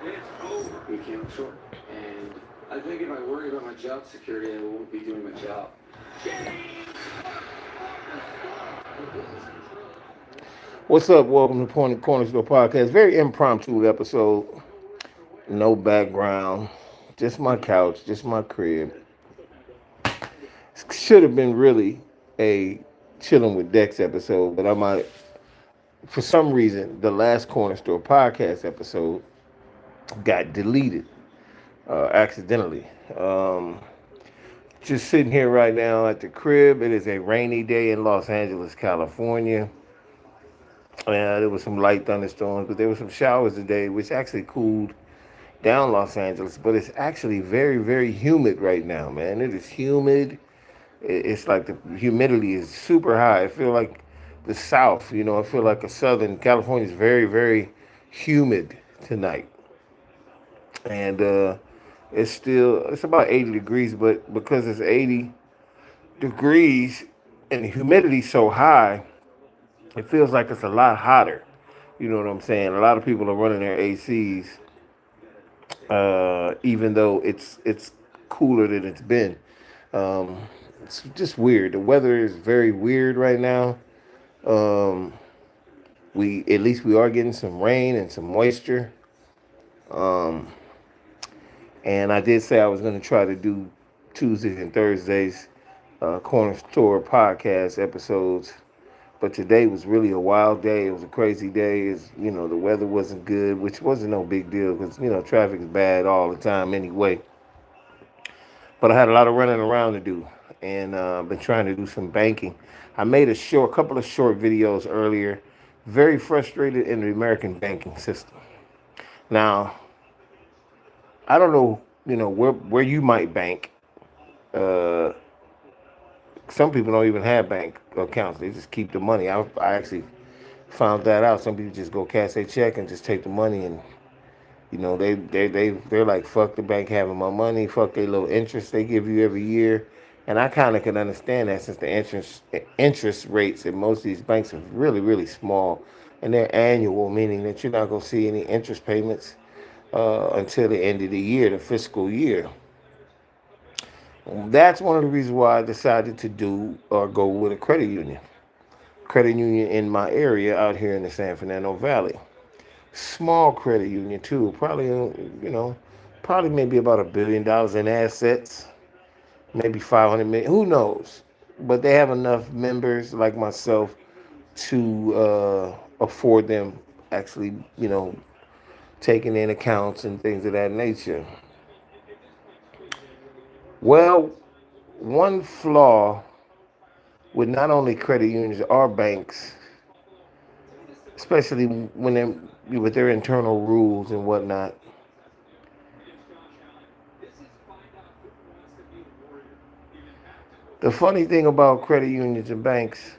You came up short. And I think if I worry about my job security, I won't be doing my job. What's up? Welcome to Corner Store Podcast. Very impromptu episode. No background. Just my couch. Just my crib. Should have been really a chilling with Dex episode, but I might, for some reason, the last Corner Store Podcast episode got deleted accidentally. Um, just sitting here right now at the crib. It is a rainy day in Los Angeles, California. There was some light thunderstorms, but there were some showers today, which actually cooled down Los Angeles. But it's actually very, very humid right now, man. It is humid. It's like the humidity is super high. I feel like the South, I feel like a Southern California is very, very humid tonight. And it's about 80 degrees, but because it's 80 degrees and the humidity so high, it feels like it's a lot hotter. You know what I'm saying? A lot of people are running their ACs, even though it's cooler than it's been. Um, it's just weird. The weather is very weird right now. Um, we at least we are getting some rain and some moisture. Um, and I did say I was going to try to do Tuesdays and Thursdays corner store podcast episodes. But today was really a wild day. It was a crazy day. The weather wasn't good, which wasn't no big deal because traffic is bad all the time anyway. But I had a lot of running around to do, and been trying to do some banking. I made couple of short videos earlier. Very frustrated in the American banking system. Now, I don't know, where you might bank. Uh, some people don't even have bank accounts. They just keep the money. I actually found that out. Some people just go cash their check and just take the money, and they're like, fuck the bank having my money, fuck their little interest they give you every year. And I kind of can understand that since the interest rates in most of these banks are really, really small, and they're annual, meaning that you're not going to see any interest payments until the end of the year, the fiscal year. That's one of the reasons why I decided to do or go with a credit union in my area out here in the San Fernando Valley. Small credit union too, probably probably maybe about $1 billion in assets, maybe 500 million. Who knows? But they have enough members like myself to afford them actually, taking in accounts and things of that nature. Well, one flaw with not only credit unions or banks, especially when they're with their internal rules and whatnot. The funny thing about credit unions and banks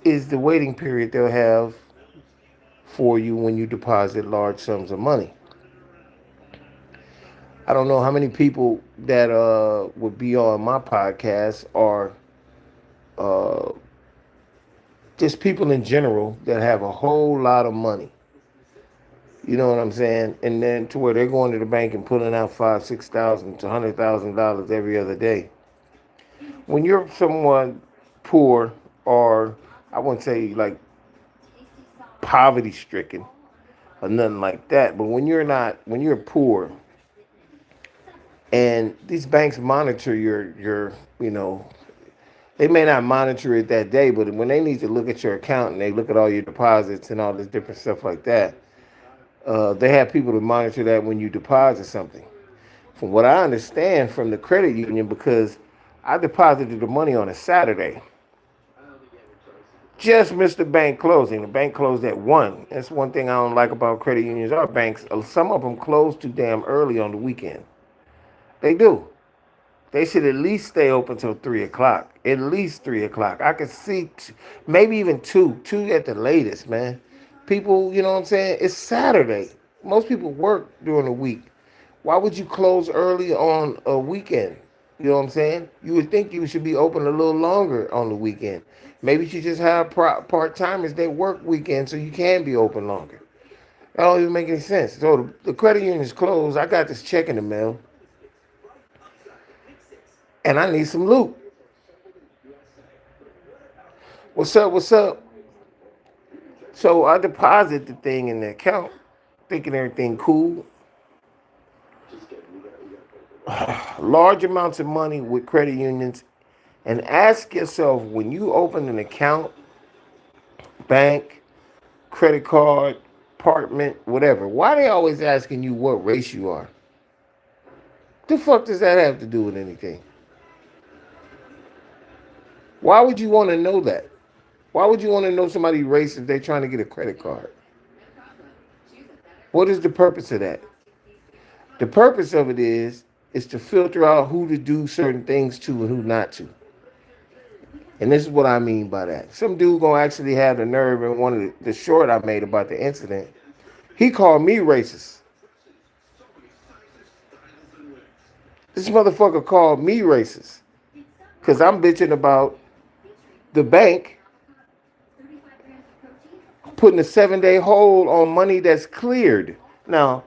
is the waiting period they'll have for you when you deposit large sums of money. I don't know how many people that would be on my podcast are uh, just people in general that have a whole lot of money. You know what I'm saying? And then to where they're going to the bank and pulling out 5, 6,000 to $100,000 every other day. When you're someone poor, or I wouldn't say like poverty stricken or nothing like that, but when you're poor, and these banks monitor your they may not monitor it that day, but when they need to look at your account and they look at all your deposits and all this different stuff like that, they have people to monitor that when you deposit something. From what I understand from the credit union, because I deposited the money on a Saturday, just missed the bank closing. The bank closed at 1. That's one thing I don't like about credit unions or banks. Some of them close too damn early on the weekend. They do. They should at least stay open till 3 o'clock. At least 3 o'clock. I could see maybe even 2 at the latest, man. People, you know what I'm saying? It's Saturday. Most people work during the week. Why would you close early on a weekend? You know what I'm saying? You would think you should be open a little longer on the weekend. Maybe you just have part timers that work weekends so you can be open longer. That don't even make any sense. So the credit union is closed. I got this check in the mail, and I need some loot. What's up? What's up? So I deposit the thing in the account, thinking everything cool. Large amounts of money with credit unions, and ask yourself when you open an account, bank, credit card, apartment, whatever, why they always asking you what race you are? The fuck does that have to do with anything? Why would you want to know that? Why would you want to know somebody's race if they're trying to get a credit card? What is the purpose of that? The purpose of it is to filter out who to do certain things to and who not to. And this is what I mean by that. Some dude gonna actually have the nerve in one of the short I made about the incident. He called me racist. This motherfucker called me racist. Cause I'm bitching about the bank putting a 7-day hold on money that's cleared. Now,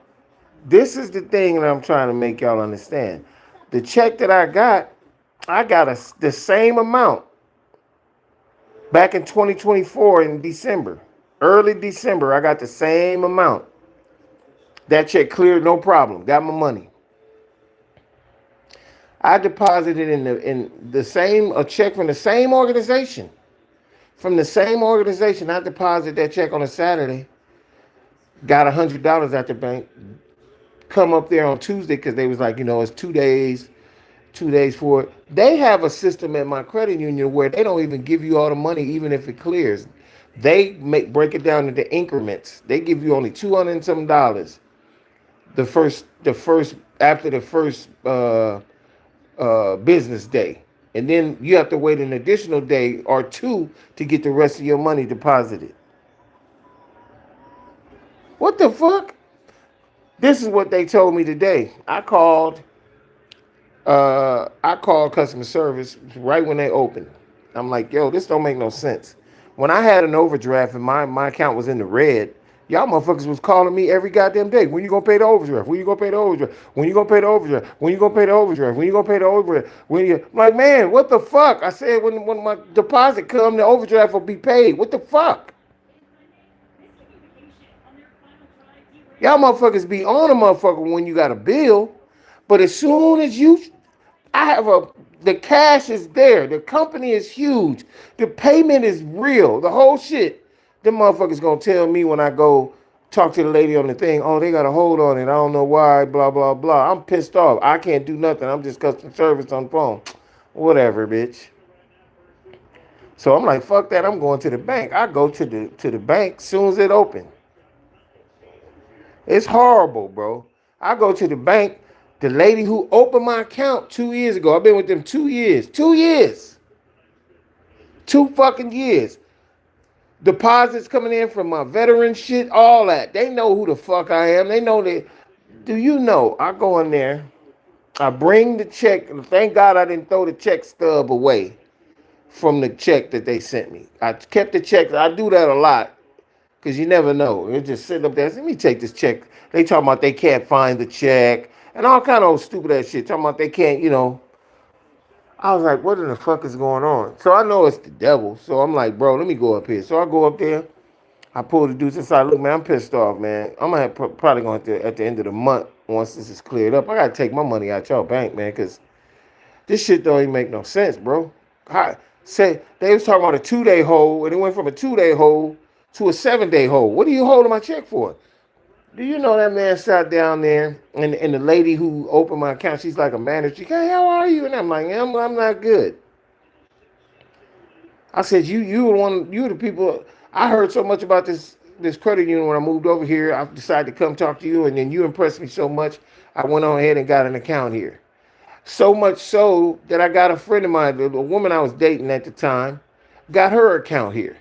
this is the thing that I'm trying to make y'all understand. The check that I got the same amount back in 2024 in December. Early December, I got the same amount. That check cleared, no problem. Got my money. I deposited in the same a check from the same organization. From the same organization, I deposited that check on a Saturday. Got $100 at the bank. Come up there on Tuesday because they was like, it's 2 days for it. They have a system at my credit union where they don't even give you all the money, even if it clears. They break it down into increments. They give you only $200 and some dollars. The first after the first business day, and then you have to wait an additional day or two to get the rest of your money deposited. What the fuck? This is what they told me today. I called customer service right when they opened. I'm like, yo, this don't make no sense. When I had an overdraft and my account was in the red, y'all motherfuckers was calling me every goddamn day. When you gonna pay the overdraft? When you gonna pay the overdraft? When you gonna pay the overdraft? When you gonna pay the overdraft? When you gonna pay the overdraft? I'm like, man, what the fuck? I said when my deposit come, the overdraft will be paid. What the fuck? Y'all motherfuckers be on a motherfucker when you got a bill, but as soon as I have the cash is there. The company is huge. The payment is real. The whole shit. Them motherfuckers gonna tell me when I go talk to the lady on the thing, oh, they got a hold on it. I don't know why, blah, blah, blah. I'm pissed off. I can't do nothing. I'm just customer service on the phone. Whatever, bitch. So I'm like, fuck that. I'm going to the bank. I go to the bank as soon as it open. It's horrible, bro. I go to the bank. The lady who opened my account 2 years ago, I've been with them 2 years. 2 years. 2 fucking years. Deposits coming in from my veteran shit, all that. They know who the fuck I am. They know that. Do you know? I go in there. I bring the check. Thank God I didn't throw the check stub away from the check that they sent me. I kept the check. I do that a lot. Because you never know. It's just sitting up there. Let me take this check. They talking about they can't find the check. And all kind of stupid ass shit. Talking about they can't. I was like, what in the fuck is going on? So I know it's the devil. So I'm like, bro, let me go up here. So I go up there. I pull the dudes inside. Look, man, I'm pissed off, man. I'm gonna probably going to at the end of the month, once this is cleared up, I gotta take my money out y'all bank, man, because this shit don't even make no sense, bro. Say they was talking about a 2-day hold, and it went from a 2-day hold to a 7-day hold. What are you holding my check for? Do you know that man sat down there, and the lady who opened my account, she's like a manager. She goes, hey, how are you? And I'm like, I'm not good. I said, you were the people. I heard so much about this credit union when I moved over here. I decided to come talk to you, and then you impressed me so much, I went on ahead and got an account here. So much so that I got a friend of mine, a woman I was dating at the time, got her account here.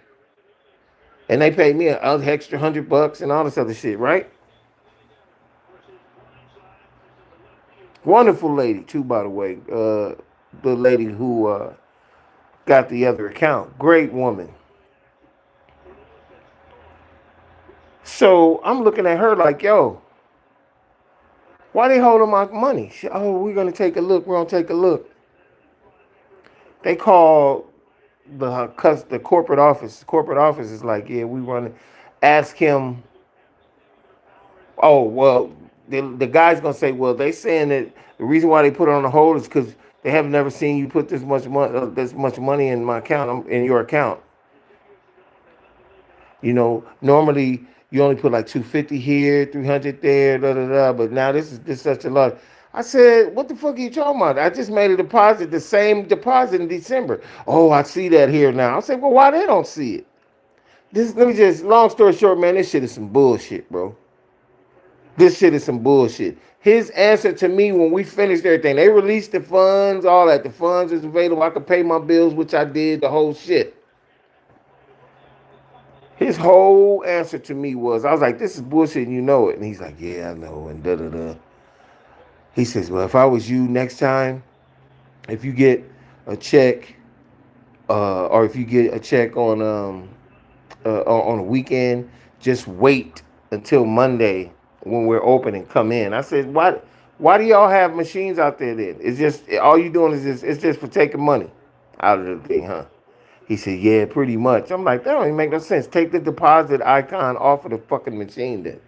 And they paid me an extra $100 and all this other shit, right? Wonderful lady too, by the way. The lady who got the other account, great woman. So I'm looking at her like, yo, why they holding my money? Oh, we're gonna take a look. We're gonna take a look. They call the corporate office. The corporate office is like, yeah, we want to ask him. Oh well, the guy's gonna say, well, they saying that the reason why they put it on the hold is because they have never seen you put this much money in my account, in your account. Normally you only put like 250 here, 300 there, da da da. But now this such a lot. I said, what the fuck are you talking about? I just made a deposit, the same deposit in December. Oh, I see that here now. I said, well, why they don't see it? Let me just, long story short, man, this shit is some bullshit, bro. This shit is some bullshit. His answer to me when we finished everything, they released the funds, all that. The funds is available. I could pay my bills, which I did, the whole shit. His whole answer to me was, I was like, this is bullshit and you know it. And he's like, yeah, I know, and da da da. He says, well, if I was you next time, if you get a check, or if you get a check on a weekend, just wait until Monday when we're open and come in. I said, why do y'all have machines out there then? It's just all you doing is it's just for taking money out of the thing, huh? He said, yeah, pretty much. I'm like, that don't even make no sense. Take the deposit icon off of the fucking machine then.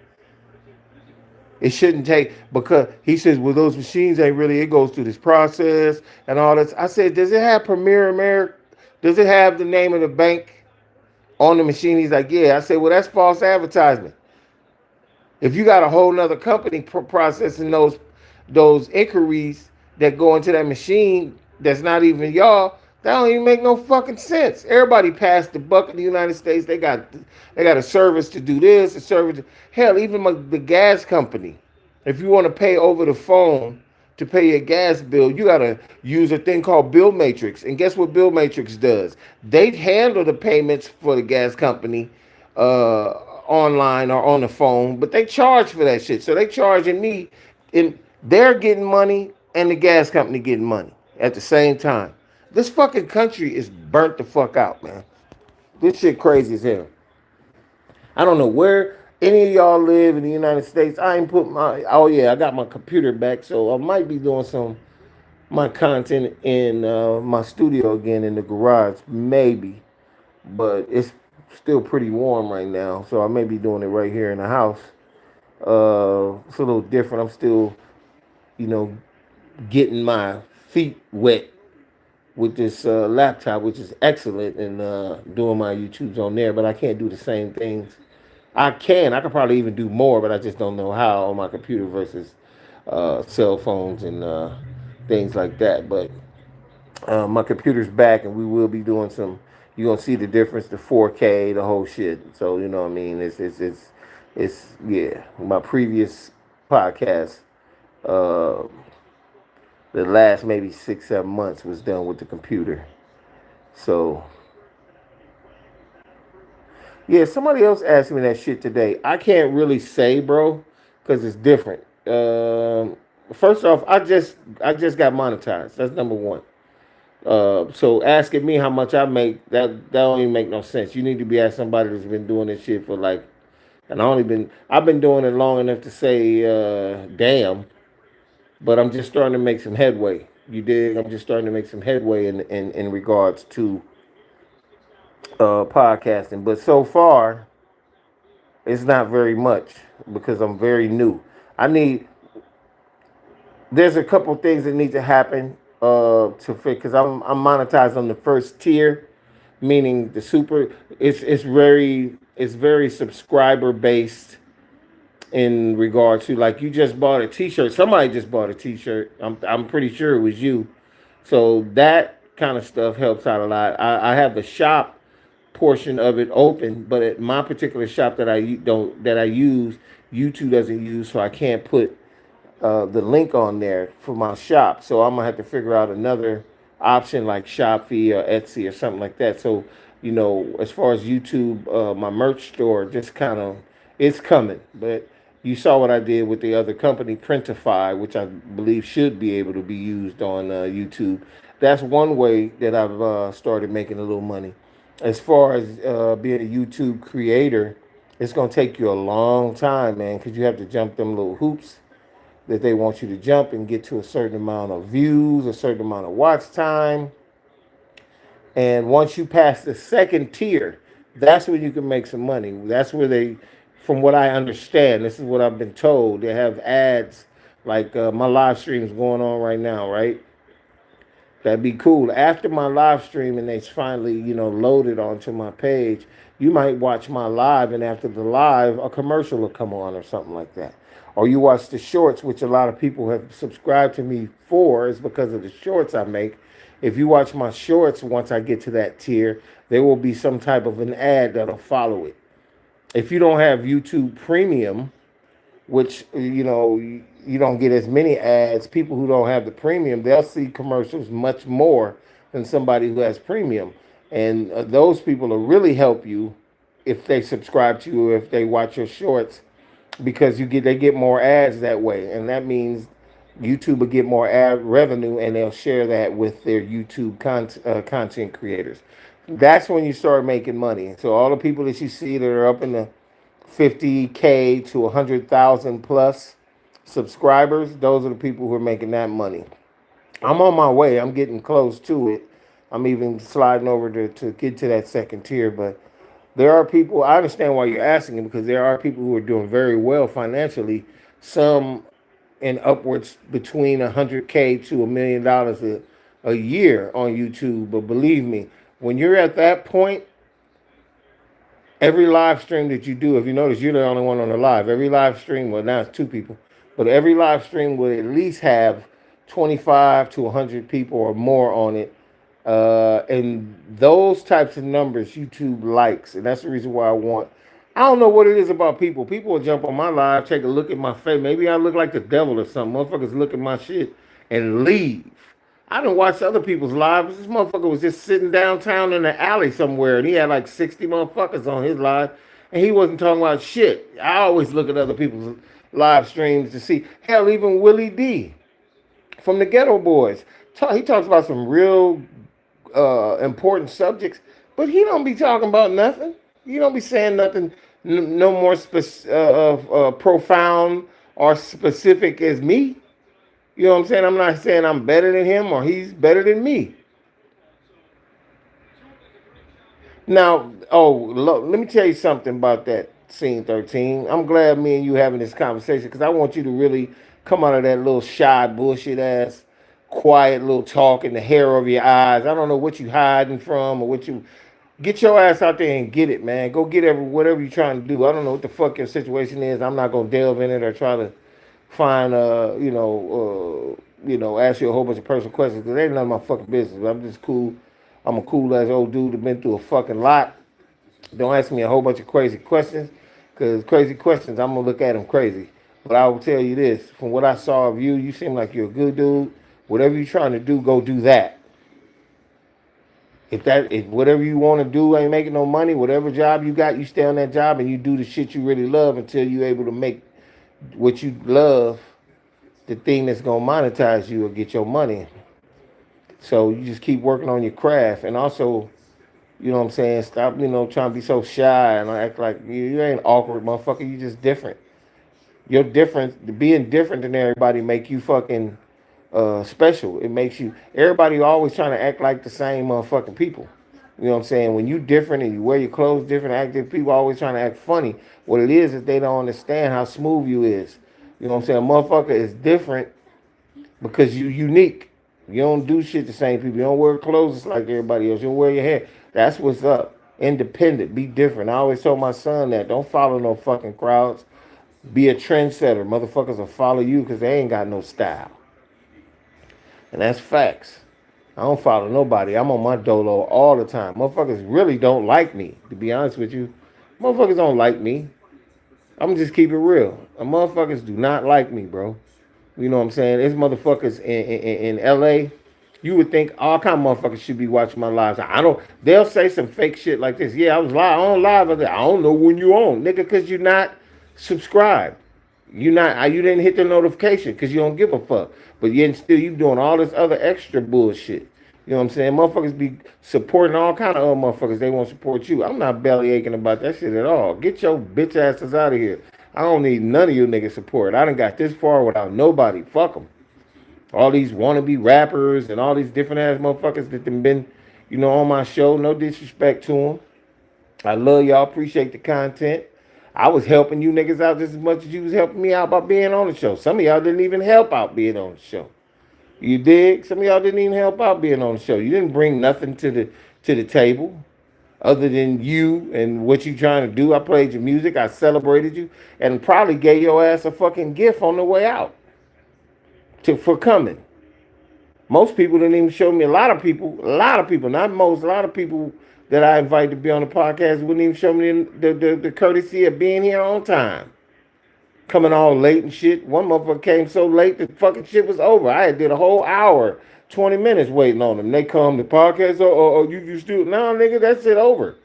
It shouldn't take, because he says, well, those machines ain't really, it goes through this process and all this. I said, does it have Premier America? Does it have the name of the bank on the machine? He's like, yeah. I said, well, that's false advertisement. If you got a whole nother company processing those inquiries that go into that machine that's not even y'all, that don't even make no fucking sense. Everybody passed the buck in the United States. They got a service to do this, a service. Hell, even the gas company. If you want to pay over the phone to pay your gas bill, you gotta use a thing called Bill Matrix. And guess what Bill Matrix does? They handle the payments for the gas company uh, online or on the phone, but they charge for that shit. So they charging me, and they're getting money, and the gas company getting money at the same time. This fucking country is burnt the fuck out, man. This shit crazy as hell. I don't know where any of y'all live in the United States. I ain't put my, oh yeah, I got my computer back, so I might be doing some my content in my studio again in the garage, maybe. But it's still pretty warm right now, so I may be doing it right here in the house. It's a little different. I'm still, you know, getting my feet wet with this laptop, which is excellent, and doing my YouTubes on there. But I can't do the same things. I could probably even do more, but I just don't know how on my computer versus cell phones and things like that. But my computer's back, and we will be doing some. You're gonna see the difference, the 4K, the whole shit. So you know what I mean. It's yeah. My previous podcast, uh, the last maybe 6 7 months was done with the computer. So yeah, somebody else asked me that shit today. I can't really say, bro, because it's different. First off, I just got monetized. That's number one. So asking me how much I make, that don't even make no sense. You need to be asking somebody that's been doing this shit for like, and I've been doing it long enough to say damn, but I'm just starting to make some headway. You dig? I'm just starting to make some headway in regards to podcasting. But so far, it's not very much because I'm very new. I need There's a couple things that need to happen to fit, because I'm monetized on the first tier, meaning the super. It's very subscriber based in regard to, like, you just bought a T-shirt. Somebody just bought a T-shirt. I'm pretty sure it was you. So that kind of stuff helps out a lot. I have the shop portion of it open, but at my particular shop that I use, YouTube doesn't use, so I can't put the link on there for my shop. So I'm gonna have to figure out another option like Shopee or Etsy or something like that. So as far as YouTube, my merch store just kind of, it's coming. But you saw what I did with the other company, Printify, which I believe should be able to be used on YouTube. That's one way that I've started making a little money. As far as being a YouTube creator, It's gonna take you a long time, man, because you have to jump them little hoops that they want you to jump and get to a certain amount of views, a certain amount of watch time. And once you pass the second tier, that's when you can make some money. That's where they, from what I understand, this is what I've been told. They have ads like my live stream is going on right now, right? That'd be cool. After my live stream and it's finally, loaded onto my page, you might watch my live, and after the live, a commercial will come on or something like that. Or you watch the shorts, which a lot of people have subscribed to me for, is because of the shorts I make. If you watch my shorts, once I get to that tier, there will be some type of an ad that'll follow it. If you don't have YouTube Premium, which you don't get as many ads. People who don't have the premium, they'll see commercials much more than somebody who has premium, and those people will really help you if they subscribe to you, if they watch your shorts, because they get more ads that way, and that means YouTube will get more ad revenue, and they'll share that with their YouTube content creators. That's when you start making money. So all the people that you see that are up in the 50K to 100,000 plus subscribers, those are the people who are making that money. I'm on my way. I'm getting close to it. I'm even sliding over to get to that second tier. But there are people, I understand why you're asking, because there are people who are doing very well financially. Some in upwards between 100K to $1 million a year on YouTube. But believe me, when you're at that point, every live stream that you do, if you notice, you're the only one on the live. Every live stream, well, now it's two people, but every live stream will at least have 25 to 100 people or more on it. And those types of numbers YouTube likes. And that's the reason why I don't know what it is about people. People will jump on my live, take a look at my face. Maybe I look like the devil or something. Motherfuckers look at my shit and leave. I done watched other people's lives. This motherfucker was just sitting downtown in the alley somewhere, and he had like 60 motherfuckers on his live, and he wasn't talking about shit. I always look at other people's live streams to see. Hell, even Willie D from the Ghetto Boys, he talks about some real important subjects, but he don't be talking about nothing. He don't be saying nothing no more profound or specific as me. You know what I'm saying? I'm not saying I'm better than him or he's better than me. Now, let me tell you something about that scene 13. I'm glad me and you having this conversation because I want you to really come out of that little shy, bullshit ass, quiet little talk and the hair over your eyes. I don't know what you hiding from or what you. Get your ass out there and get it, man. Go get whatever you're trying to do. I don't know what the fuck your situation is. I'm not gonna delve in it or try to find ask you a whole bunch of personal questions because they ain't none of my fucking business. I'm just cool. I'm a cool ass old dude that been through a fucking lot. Don't ask me a whole bunch of crazy questions because crazy questions, I'm gonna look at them crazy. But I will tell you this: from what I saw of you, you seem like you're a good dude. Whatever you're trying to do, go do that. If whatever you want to do ain't making no money, whatever job you got, you stay on that job and you do the shit you really love until you're able to make what you love the thing that's gonna monetize you or get your money. So you just keep working on your craft, and also, you know what I'm saying, stop, trying to be so shy and act like you ain't awkward, motherfucker. You just different. You're different. Being different than everybody make you fucking special. It makes you. Everybody always trying to act like the same motherfucking people. You know what I'm saying? When you different and you wear your clothes different, active people always trying to act funny. What it is they don't understand how smooth you is. You know what I'm saying? A motherfucker is different because you unique. You don't do shit the same people. You don't wear clothes just like everybody else. You don't wear your hair. That's what's up. Independent. Be different. I always told my son that. Don't follow no fucking crowds. Be a trendsetter. Motherfuckers will follow you because they ain't got no style. And that's facts. I don't follow nobody. I'm on my dolo all the time. Motherfuckers really don't like me, to be honest with you. Motherfuckers don't like me. I'm just keep it real. Motherfuckers do not like me, bro. You know what I'm saying? There's motherfuckers in LA. You would think all kind of motherfuckers should be watching my lives. I don't. They'll say some fake shit like this. Yeah, I was live on live. I don't know when you on, nigga, because you're not subscribed. You didn't hit the notification because you don't give a fuck. But yet still you doing all this other extra bullshit. You know what I'm saying? Motherfuckers be supporting all kind of other motherfuckers. They won't support you. I'm not belly aching about that shit at all. Get your bitch asses out of here. I don't need none of you niggas support. I done got this far without nobody. Fuck them. All these wannabe rappers and all these different ass motherfuckers that done been, on my show. No disrespect to them. I love y'all. Appreciate the content. I was helping you niggas out just as much as you was helping me out by being on the show. Some of y'all didn't even help out being on the show. You dig? Some of y'all didn't even help out being on the show. You didn't bring nothing to the table other than you and what you trying to do. I played your music. I celebrated you, and probably gave your ass a fucking gift on the way out for coming. Most people didn't even show me. A lot of people, not most, a lot of people that I invited to be on the podcast wouldn't even show me the courtesy of being here on time. Coming all late and shit. One motherfucker came so late the fucking shit was over. I had did a whole hour, 20 minutes waiting on them. They come to podcast. You still no nigga, that shit over.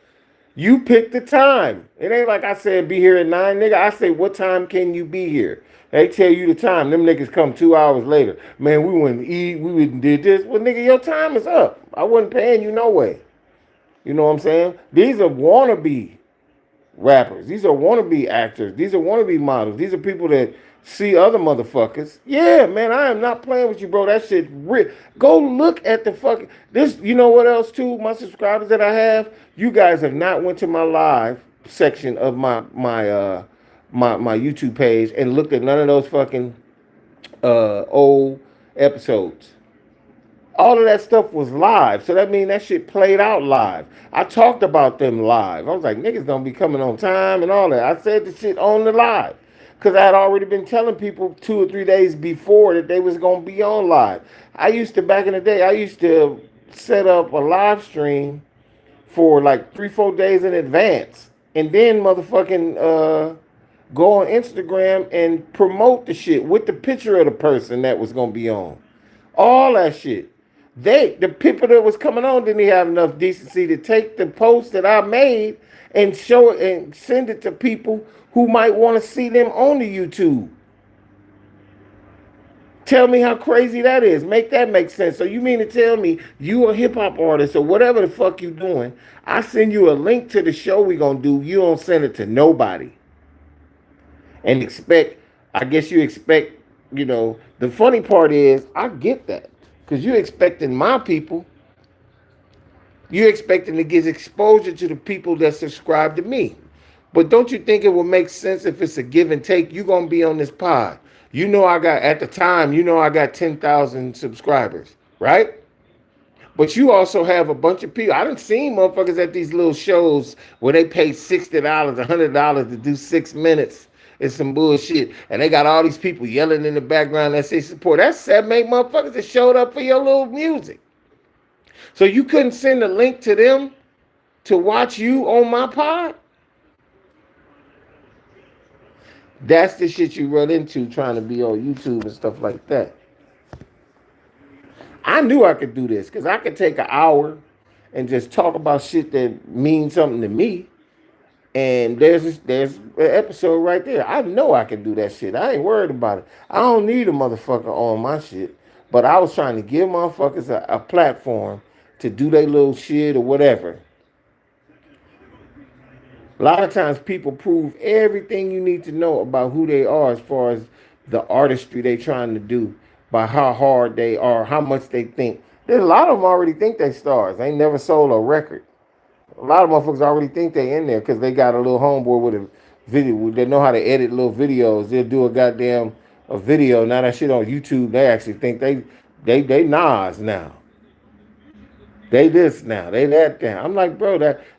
You pick the time. It ain't like I said be here at 9, nigga. I say what time can you be here? They tell you the time. Them niggas come 2 hours later. Man, we went to eat. We went and did this. Well, nigga, your time is up. I wasn't paying you no way. You know what I'm saying? These are wannabe rappers. These are wannabe actors. These are wannabe models. These are people that see other motherfuckers. Yeah, man, I am not playing with you, bro. That shit real. Go look at the fucking this. You know what else too? My subscribers that I have. You guys have not went to my live section of my YouTube page and looked at none of those fucking old episodes. All of that stuff was live. So that means that shit played out live. I talked about them live. I was like, niggas gonna be coming on time and all that. I said the shit on the live. Because I had already been telling people 2 or 3 days before that they was gonna be on live. I used to, back in the day, I used to set up a live stream for like 3, 4 days in advance. And then motherfucking go on Instagram and promote the shit with the picture of the person that was gonna be on. All that shit. The people that was coming on didn't have enough decency to take the post that I made and show it and send it to people who might want to see them on the YouTube. Tell me how crazy that is. Make that make sense. So you mean to tell me you a hip hop artist or whatever the fuck you doing? I send you a link to the show we gonna do. You don't send it to nobody. And expect, I guess you expect, the funny part is I get that. Because you're expecting my people, you're expecting to get exposure to the people that subscribe to me. But don't you think it would make sense if it's a give and take? You're going to be on this pod. At the time, I got 10,000 subscribers, right? But you also have a bunch of people. I done seen motherfuckers at these little shows where they pay $60, $100 to do 6 minutes. It's some bullshit. And they got all these people yelling in the background that say support. That's 7, 8 motherfuckers that showed up for your little music. So you couldn't send a link to them to watch you on my pod? That's the shit you run into trying to be on YouTube and stuff like that. I knew I could do this because I could take an hour and just talk about shit that means something to me. And there's an episode right there. I know I can do that shit. I ain't worried about it. I don't need a motherfucker on my shit. But I was trying to give motherfuckers a platform to do their little shit or whatever. A lot of times people prove everything you need to know about who they are as far as the artistry they trying to do by how hard they are, how much they think. There's a lot of them already think they stars. They ain't never sold a record. A lot of motherfuckers already think they in there because they got a little homeboy with a video. They know how to edit little videos. They'll do a video. Now that shit on YouTube, they actually think they Nas now. They this now. They that now. I'm like, bro,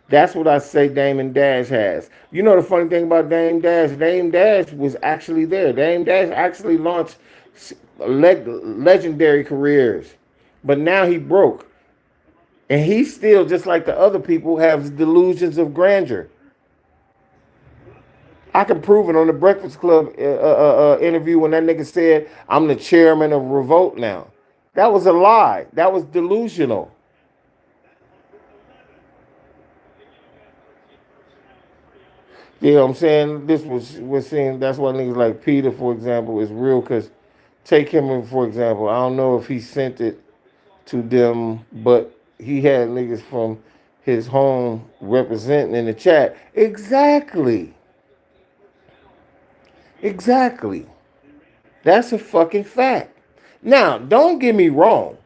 that's what I say Dame Dash has. You know the funny thing about Dame Dash? Dame Dash was actually there. Dame Dash actually launched legendary careers. But now he broke. And he still, just like the other people, has delusions of grandeur. I can prove it on the Breakfast Club interview when that nigga said, I'm the chairman of Revolt now. That was a lie. That was delusional. You know what I'm saying? We're saying that's why niggas like Peter, for example, is real because take him for example. I don't know if he sent it to them, but he had niggas from his home representing in the chat. Exactly. Exactly. That's a fucking fact. Now, don't get me wrong.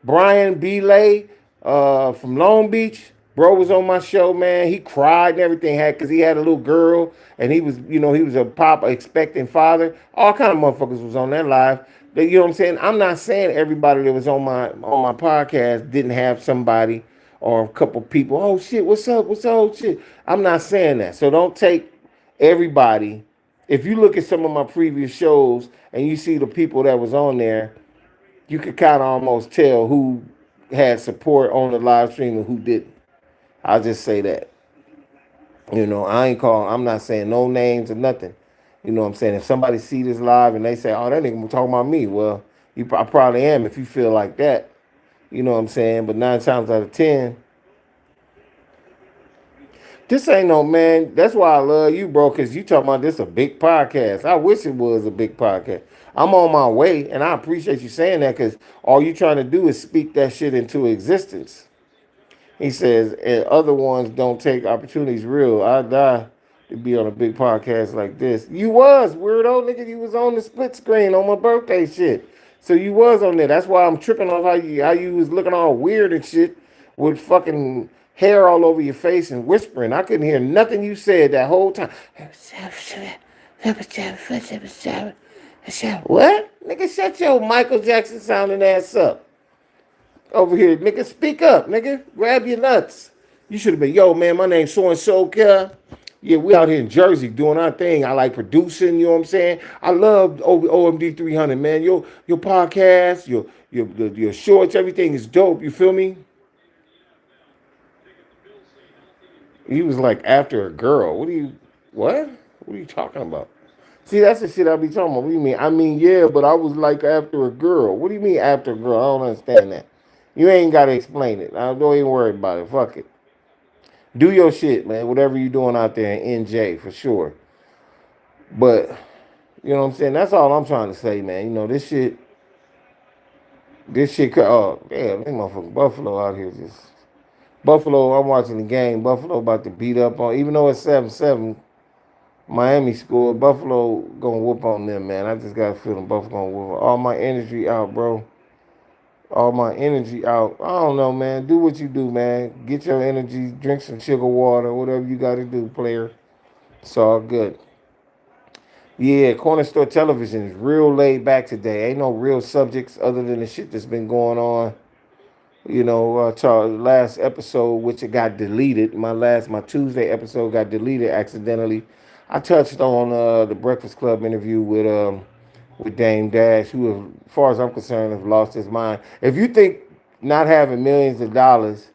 Brian Belay from Long Beach, bro was on my show, man. He cried and everything had because he had a little girl and he was, he was a pop expecting father. All kind of motherfuckers was on that live. You know what I'm saying? I'm not saying everybody that was on my podcast didn't have somebody or a couple people. Oh shit, what's up? What's up? Oh shit. I'm not saying that. So don't take everybody. If you look at some of my previous shows and you see the people that was on there, you could kind of almost tell who had support on the live stream and who didn't. I'll just say that. I'm not saying no names or nothing. You know what I'm saying? If somebody see this live and they say, oh, that nigga talking about me, well, I probably am if you feel like that. You know what I'm saying? But 9 times out of 10, this ain't no, man. That's why I love you, bro, because you talking about this a big podcast. I wish it was a big podcast. I'm on my way, and I appreciate you saying that because all you trying to do is speak that shit into existence. He says, and other ones don't take opportunities real. I die to be on a big podcast like this. You was, weirdo, nigga. You was on the split screen on my birthday shit. So you was on there. That's why I'm tripping off how you was looking all weird and shit with fucking hair all over your face and whispering. I couldn't hear nothing you said that whole time. What? Nigga, shut your Michael Jackson sounding ass up. Over here, nigga, speak up, nigga. Grab your nuts. You should have been, yo, man, my name's so-and-so, kid. Yeah, we out here in Jersey doing our thing. I like producing, you know what I'm saying? I love OMD 300, man. Your podcast, your shorts, everything is dope. You feel me? He was like after a girl. What? What are you talking about? See, that's the shit I be talking about. What do you mean? I mean, yeah, but I was like after a girl. What do you mean after a girl? I don't understand that. You ain't got to explain it. I don't even worry about it. Fuck it. Do your shit, man. Whatever you doing out there in NJ, for sure. But, you know what I'm saying? That's all I'm trying to say, man. Oh, damn, this motherfucking Buffalo out here just. Buffalo, I'm watching the game. Buffalo about to beat up on, even though it's 7-7, Miami scored. Buffalo gonna whoop on them, man. I just got a feeling Buffalo gonna whoop. All my energy out, bro. All my energy out. I don't know, man. Do what you do, man. Get your energy, drink some sugar water, whatever you got to do, player. It's all good. Yeah, Corner Store Television is real laid back today. Ain't no real subjects other than the shit that's been going on. Last episode, which it got deleted. My Tuesday episode got deleted accidentally. I touched on the Breakfast Club interview with Dame Dash, who, as far as I'm concerned, has lost his mind. If you think not having millions of dollars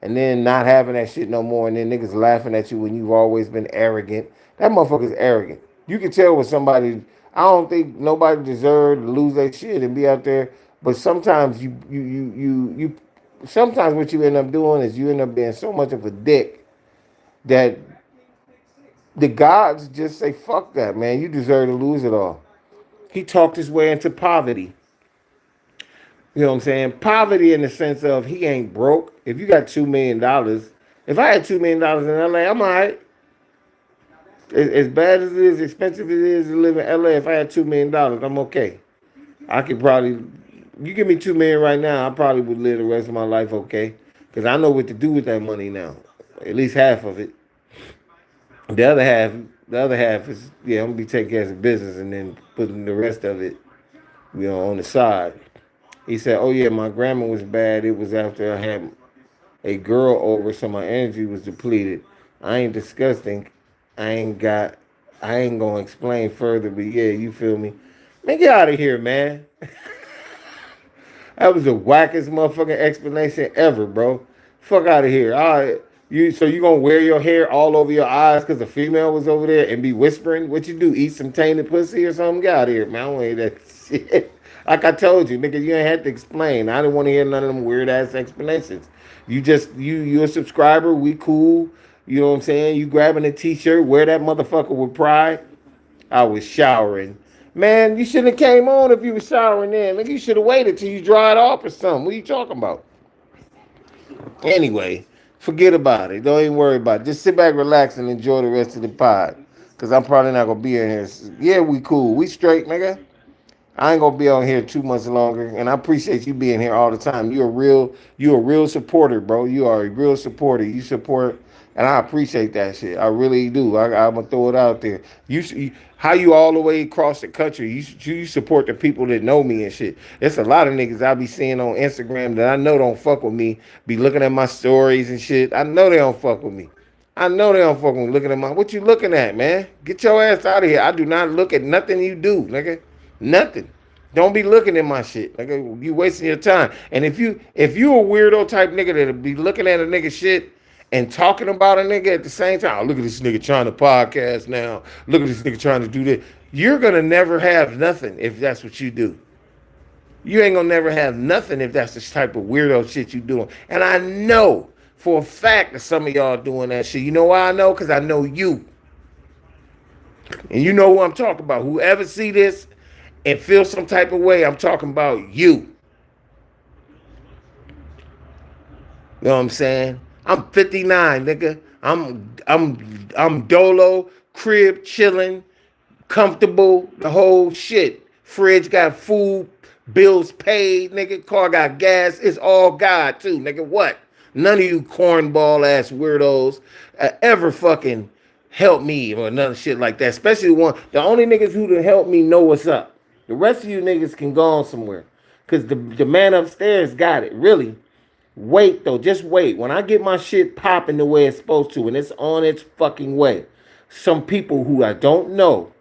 and then not having that shit no more, and then niggas laughing at you when you've always been arrogant, that motherfucker's arrogant. You can tell when somebody. I don't think nobody deserved to lose their shit and be out there. But sometimes sometimes what you end up doing is you end up being so much of a dick that the gods just say, fuck that, man. You deserve to lose it all. He talked his way into poverty. You know what I'm saying? Poverty in the sense of he ain't broke. If you got $2 million, if I had $2 million in LA, I'm all right. As bad as it is, expensive as it is to live in LA, if I had $2 million, I'm okay. I could probably, you give me $2 million right now, I probably would live the rest of my life okay. Because I know what to do with that money now. At least half of it. The other half, is, yeah, I'm gonna be taking care of business and then putting the rest of it, on the side. He said, "Oh yeah, my grammar was bad. It was after I had a girl over, so my energy was depleted. I ain't disgusting. I ain't got. I ain't gonna explain further, but yeah, you feel me? Man, get out of here, man. That was the wackest motherfucking explanation ever, bro. Fuck out of here. All right. You gonna wear your hair all over your eyes because a female was over there and be whispering? What you do? Eat some tainted pussy or something? Get out of here, man. I don't want to hear that shit. Like I told you, nigga, you ain't had to explain. I didn't want to hear none of them weird ass explanations. You a subscriber, we cool. You know what I'm saying? You grabbing a t-shirt, wear that motherfucker with pride. I was showering. Man, you shouldn't have came on if you were showering then. Nigga, you should have waited till you dried off or something. What are you talking about? Anyway, forget about it. Don't even worry about it. Just sit back, relax, and enjoy the rest of the pod. Cause I'm probably not gonna be in here. Yeah, we cool. We straight, nigga. I ain't gonna be on here 2 months longer, and I appreciate you being here all the time. You a real supporter, bro. You are a real supporter. You support, and I appreciate that shit. I really do. I'm gonna throw it out there. How you all the way across the country? You support the people that know me and shit. It's a lot of niggas I be seeing on Instagram that I know don't fuck with me. Be looking at my stories and shit. I know they don't fuck with me. I know they don't fuck with me. Looking at what you looking at, man? Get your ass out of here. I do not look at nothing you do, nigga. Nothing. Don't be looking at my shit. Like you wasting your time. And if you a weirdo type nigga that'll be looking at a nigga shit and talking about a nigga at the same time, oh, look at this nigga trying to podcast now. Look at this nigga trying to do this. You're gonna never have nothing if that's what you do. You ain't gonna never have nothing if that's the type of weirdo shit you doing. And I know for a fact that some of y'all doing that shit. You know why I know? Because I know you. And you know who I'm talking about. Whoever see this and feel some type of way, I'm talking about you. You know what I'm saying? I'm 59, nigga. I'm dolo, crib, chilling, comfortable, the whole shit. Fridge got food, bills paid, nigga. Car got gas. It's all God too, nigga. What? None of you cornball ass weirdos ever fucking help me or none of shit like that. Especially the only niggas who done help me know what's up. The rest of you niggas can go on somewhere. Cause the man upstairs got it. Really. Wait though, just wait. When I get my shit popping the way it's supposed to, and it's on its fucking way, some people who I don't know,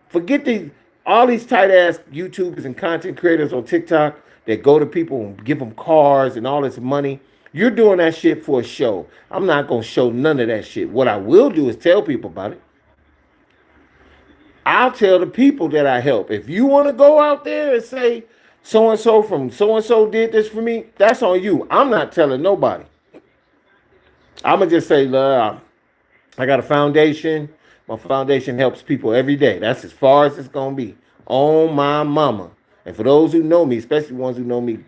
forget all these tight ass YouTubers and content creators on TikTok that go to people and give them cars and all this money. You're doing that shit for a show. I'm not gonna show none of that shit. What I will do is tell people about it. I'll tell the people that I help. If you want to go out there and say so and so from so and so did this for me, that's on you. I'm not telling nobody. I'm gonna just say, I got a foundation. My foundation helps people every day. That's as far as it's gonna be. On my mama. And for those who know me, especially ones who know me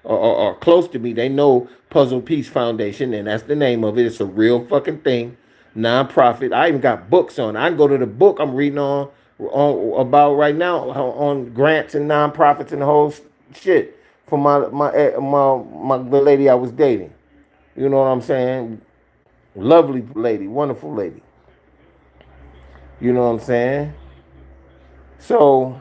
or close to me, they know Puzzle Peace Foundation, and that's the name of it. It's a real fucking thing. Non-profit. I even got books on. I can go to the book I'm reading on about right now on grants and non-profits and the whole shit for the lady I was dating. You know what I'm saying? Lovely lady, wonderful lady. You know what I'm saying? So,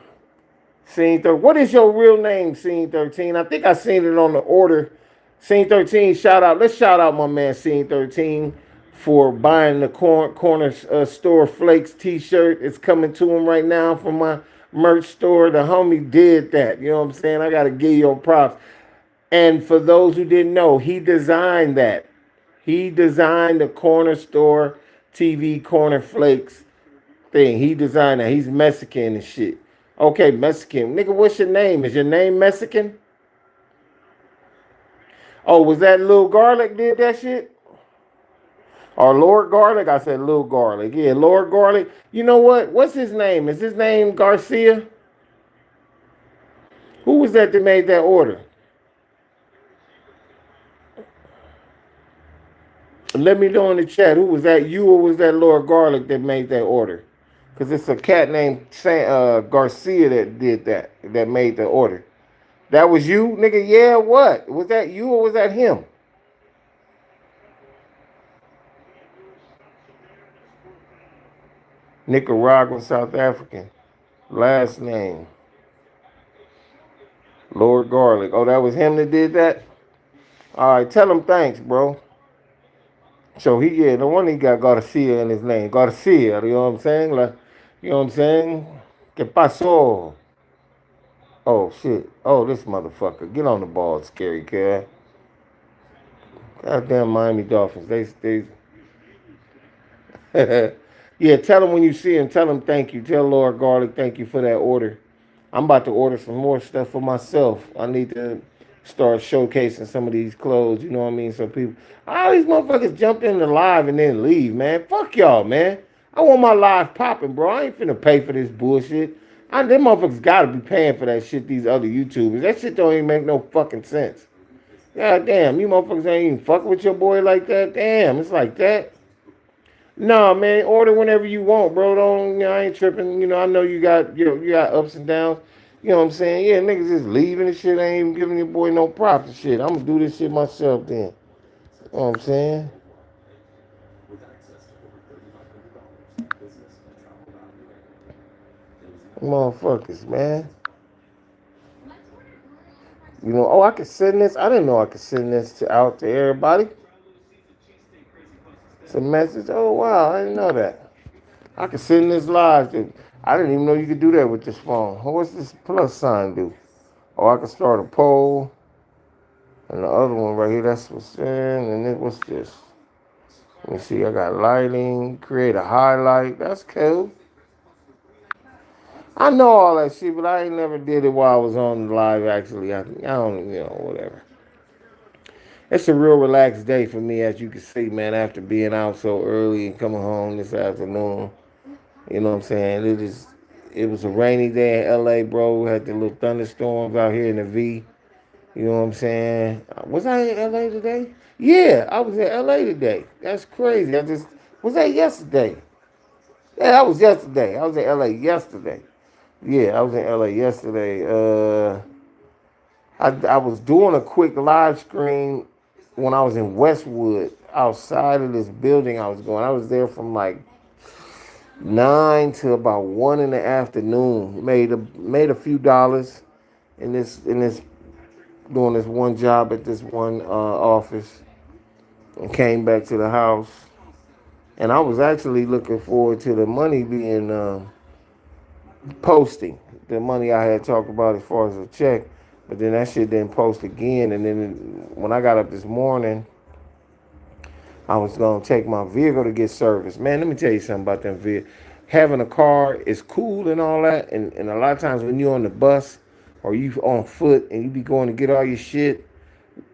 what is your real name, Scene 13? I think I seen it on the order. Scene 13, shout out. Let's shout out my man, Scene 13, for buying the Corner Store Flakes t-shirt. It's coming to him right now from my merch store. The homie did that. You know what I'm saying? I got to give you props. And for those who didn't know, he designed that. He designed the Corner Store TV Corner Flakes thing. He designed that. He's Mexican and shit. Okay, Mexican. Nigga, what's your name? Is your name Mexican? Oh, was that Lil Garlic did that shit? Or Lord Garlic? I said Lil Garlic. Yeah, Lord Garlic. You know what? What's his name? Is his name Garcia? Who was that made that order? Let me know in the chat. Who was that? You or was that Lord Garlic that made that order? Because it's a cat named Garcia that did that made the order. That was you, nigga? Yeah, what? Was that you or was that him? Nicaraguan, South African. Last name. Lord Garlic. Oh, that was him that did that? All right, tell him thanks, bro. So no wonder he got Garcia in his name. Garcia, you know what I'm saying? Like, you know what I'm saying? ¿Qué pasó? Oh, shit. Oh, this motherfucker. Get on the ball, scary cat. Goddamn Miami Dolphins. They yeah, tell them when you see him, tell him thank you. Tell Lord Garlic thank you for that order. I'm about to order some more stuff for myself. I need to start showcasing some of these clothes, you know what I mean? So people, all these motherfuckers jump in the live and then leave, man. Fuck y'all, man. I want my live popping, bro. I ain't finna pay for this bullshit. Them motherfuckers gotta be paying for that shit, these other YouTubers. That shit don't even make no fucking sense. God damn, you motherfuckers ain't even fucking with your boy like that. Damn, it's like that. Nah, man, order whenever you want, bro. Don't, I ain't tripping. I know you got ups and downs. You know what I'm saying? Yeah, niggas just leaving and shit. I ain't even giving your boy no props and shit. I'm gonna do this shit myself then. You know what I'm saying? Motherfuckers, man. I could send this. I didn't know I could send this out to everybody. It's a message. Oh, wow, I didn't know that. I could send this live. I didn't even know you could do that with this phone. What's this plus sign do? Oh, I could start a poll. And the other one right here, that's what's in. And then what's this? Let me see. I got lighting, create a highlight. That's cool. I know all that shit, but I ain't never did it while I was on the live, actually. I don't, whatever. It's a real relaxed day for me, as you can see, man, after being out so early and coming home this afternoon. You know what I'm saying? It was a rainy day in LA, bro. We had the little thunderstorms out here in the V. You know what I'm saying? Was I in LA today? Yeah, I was in LA today. That's crazy. Was that yesterday? Yeah, that was yesterday. I was in LA yesterday. Yeah, I was in LA yesterday. I was doing a quick live screen when I was in Westwood, outside of this building I was going. I was there from like 9 to about 1 in the afternoon. Made a few dollars in this doing this one job at this one office, and came back to the house. And I was actually looking forward to the money being posting, the money I had talked about as far as a check. But then that shit didn't post again. And then when I got up this morning, I was gonna take my vehicle to get serviced. Man, let me tell you something about them vehicles. Having a car is cool and all that, and a lot of times when you're on the bus or you on foot and you be going to get all your shit,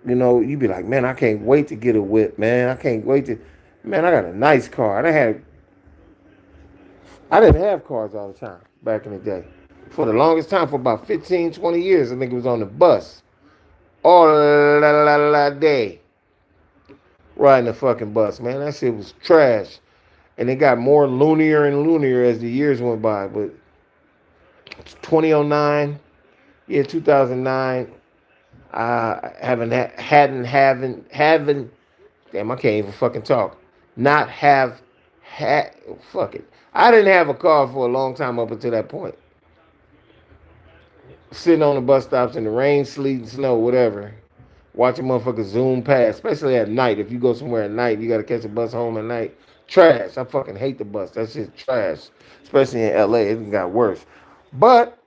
you be like, man, I can't wait to get a whip, man. I can't wait to, man, I got a nice car. I didn't have cars all the time back in the day. For the longest time, for about 15, 20 years, I think it was on the bus all la day, riding the fucking bus, man. That shit was trash. And it got more loonier and loonier as the years went by. But 2009, yeah, 2009, I haven't, damn, I can't even fucking talk. Not have, fuck it. I didn't have a car for a long time up until that point. Sitting on the bus stops in the rain, sleet, and snow, whatever. Watching motherfuckers zoom past, especially at night. If you go somewhere at night, you gotta catch a bus home at night. Trash. I fucking hate the bus. That shit's trash. Especially in LA, it got worse. But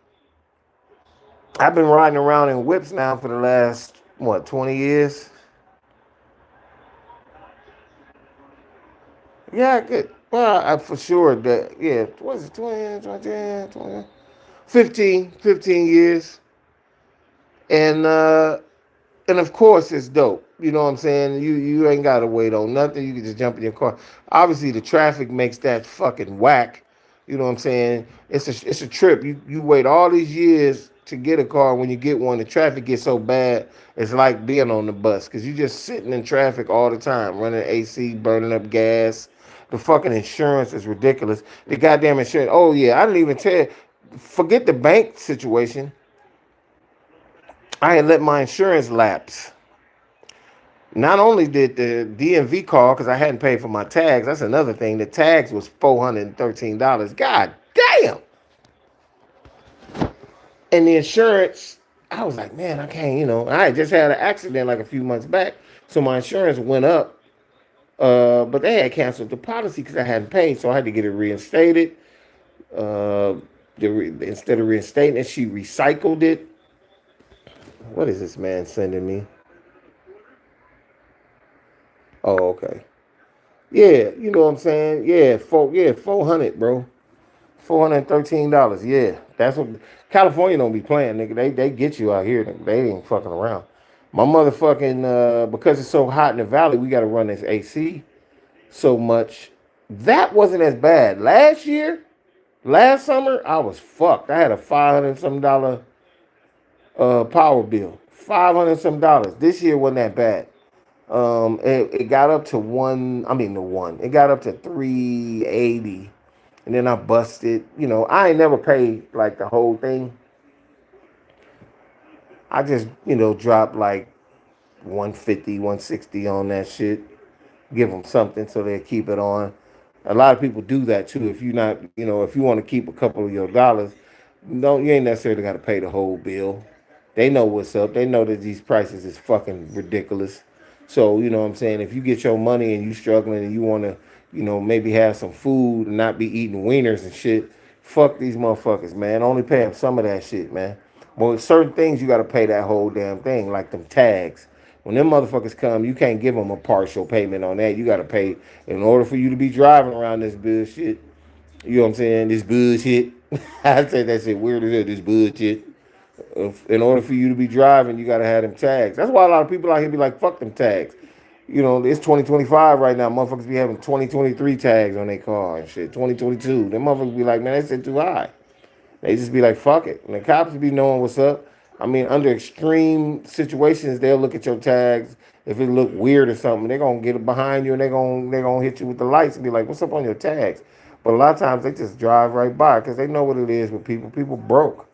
I've been riding around in whips now for the last, 20 years? Yeah, good. Well, for sure that, yeah, what is it, 20, 15 years. And and of course it's dope. You know what I'm saying? You ain't gotta wait on nothing. You can just jump in your car. Obviously the traffic makes that fucking whack. You know what I'm saying? It's a trip. You wait all these years to get a car. When you get one, the traffic gets so bad. It's like being on the bus because you just sitting in traffic all the time, running AC, burning up gas. The fucking insurance is ridiculous. The goddamn insurance. Oh yeah, I didn't even tell you. Forget the bank situation. I had let my insurance lapse. Not only did the DMV call because I hadn't paid for my tags. That's another thing. The tags was $413. God damn. And the insurance, I was like, man, I can't. I had just had an accident like a few months back, so my insurance went up. But they had canceled the policy because I hadn't paid, so I had to get it reinstated. Uh, Instead of reinstating it, she recycled it. What is this man sending me? Oh, okay. Yeah, you know what I'm saying? Yeah, 400, bro. $413. Yeah. That's what California don't be playing, nigga. They get you out here. Nigga. They ain't fucking around. My motherfucking because it's so hot in the valley, we gotta run this AC so much. That wasn't as bad. Last year, Last summer, I was fucked. I had a $500 some power bill. $500 some. This year wasn't that bad. It got up to one. I mean, the one. It got up to 380, and then I busted. I ain't never paid like the whole thing. I just dropped like 150, 160 on that shit. Give them something so they keep it on. A lot of people do that too. If you not, if you want to keep a couple of your dollars, you ain't necessarily got to pay the whole bill. They know what's up. They know that these prices is fucking ridiculous. So you know what I'm saying. If you get your money and you struggling and you want to, maybe have some food and not be eating wieners and shit, fuck these motherfuckers, man. Only pay them some of that shit, man. Well, certain things you got to pay that whole damn thing, like them tags. When them motherfuckers come, you can't give them a partial payment on that. You got to pay in order for you to be driving around this bullshit. You know what I'm saying? This bullshit. I say that shit weird as hell. This bullshit. In order for you to be driving, you got to have them tags. That's why a lot of people out here be like, fuck them tags. It's 2025 right now. Motherfuckers be having 2023 tags on their car and shit. 2022. Them motherfuckers be like, man, that shit too high. They just be like, fuck it. And the cops be knowing what's up. I mean, under extreme situations, they'll look at your tags. If it look weird or something, they're gonna get it behind you and they're gonna hit you with the lights and be like, what's up on your tags? But a lot of times they just drive right by because they know what it is with people. People broke.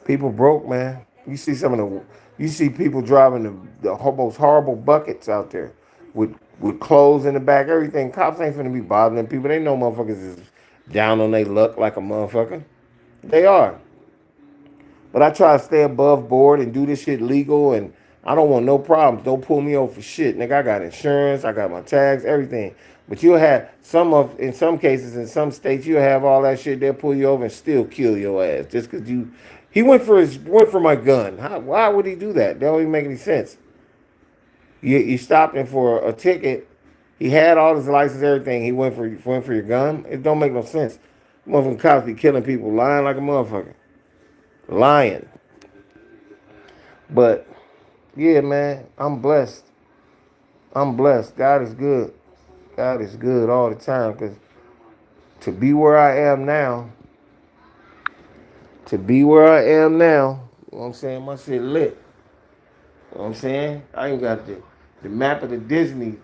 People broke, man. You see people driving the most horrible buckets out there with clothes in the back, everything. Cops ain't finna be bothering people. They know motherfuckers is down on their luck like a motherfucker. They are. But I try to stay above board and do this shit legal, and I don't want no problems. Don't pull me over for shit. Nigga, I got insurance, I got my tags, everything. But you'll have in some cases, in some states, you'll have all that shit. They'll pull you over and still kill your ass just because he went for my gun. Why would he do that? That don't even make any sense. You stopped him for a ticket. He had all his license, everything. He went for your gun. It don't make no sense. Motherfucking cops be killing people, lying like a motherfucker, lying. But yeah, man, I'm blessed. I'm blessed. God is good. God is good all the time. Cause to be where I am now, you know what I'm saying? My shit lit. You know what I'm saying? I ain't got the map of the Disney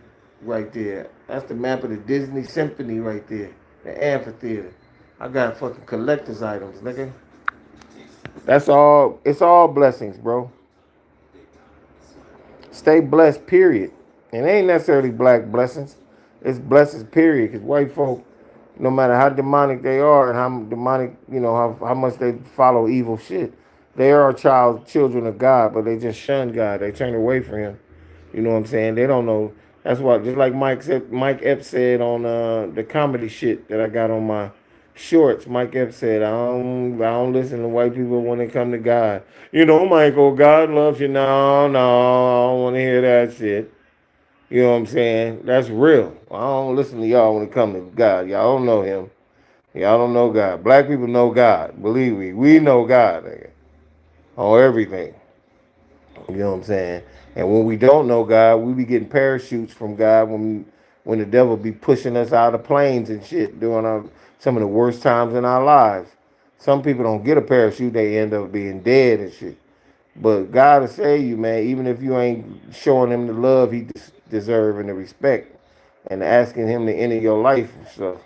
right there. That's the map of the Disney Symphony right there. The amphitheater. I got fucking collector's items, nigga. That's all. It's all blessings, bro. Stay blessed, period. And it ain't necessarily black blessings. It's blessings, period. Because white folk, no matter how demonic they are and how demonic, how much they follow evil shit, they are children of God, but they just shun God. They turn away from Him. You know what I'm saying? They don't know. That's why, just like Mike Epps said on the comedy shit that I got on my shorts. Mike Epps said, I don't listen to white people when they come to God. Michael, God loves you. No, I don't want to hear that shit. You know what I'm saying? That's real. I don't listen to y'all when it comes to God. Y'all don't know Him. Y'all don't know God. Black people know God. Believe me, we know God, nigga, on everything. You know what I'm saying? And when we don't know God, we be getting parachutes from God when the devil be pushing us out of planes and shit during some of the worst times in our lives. Some people don't get a parachute, they end up being dead and shit. But God will save you, man, even if you ain't showing Him the love He deserve and the respect and asking Him to enter your life and stuff.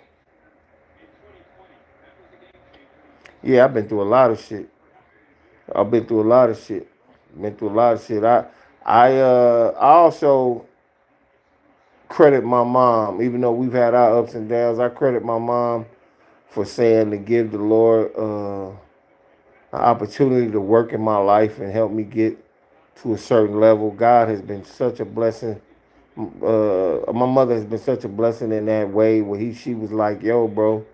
Yeah, I've been through a lot of shit. I've been through a lot of shit. Been through a lot of shit. I also credit my mom, even though we've had our ups and downs. I credit my mom for saying to give the Lord an opportunity to work in my life and help me get to a certain level. God has been such a blessing. My mother has been such a blessing in that way where she was like, yo, bro,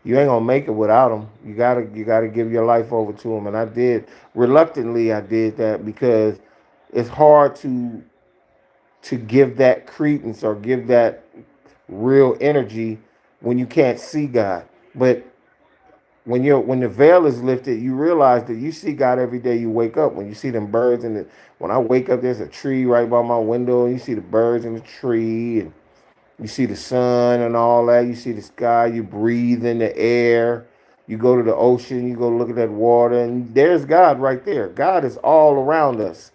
you ain't gonna make it without him. You gotta give your life over to him. And I did. Reluctantly I did that because it's hard to give that credence or give that real energy when you can't see God. But when the veil is lifted, you realize that you see God every day you wake up. When you see them birds when I wake up, there's a tree right by my window, and you see the birds in the tree, and You see the sun and all that. You see the sky. You breathe in the air. You go to the ocean. You go look at that water, and there's God right there. God is all around us.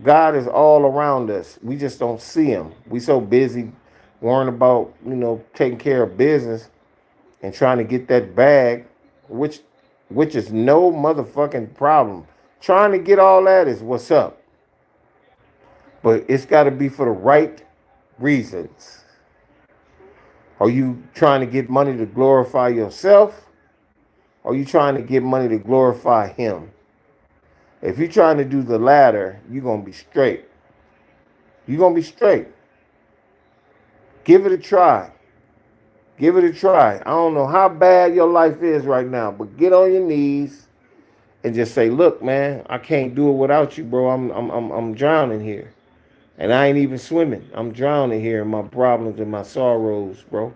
God is all around us. We just don't see him. We so busy worrying about, taking care of business and trying to get that bag, which which is no motherfucking problem. Trying to get all that is what's up. But it's got to be for the right reasons. Are you trying to get money to glorify yourself? Or are you trying to get money to glorify him? If you're trying to do the latter, you're going to be straight. You're going to be straight. Give it a try. Give it a try. I don't know how bad your life is right now, but get on your knees and just say, "Look, man, I can't do it without you, bro. I'm drowning here, and I ain't even swimming. I'm drowning here in my problems and my sorrows, bro.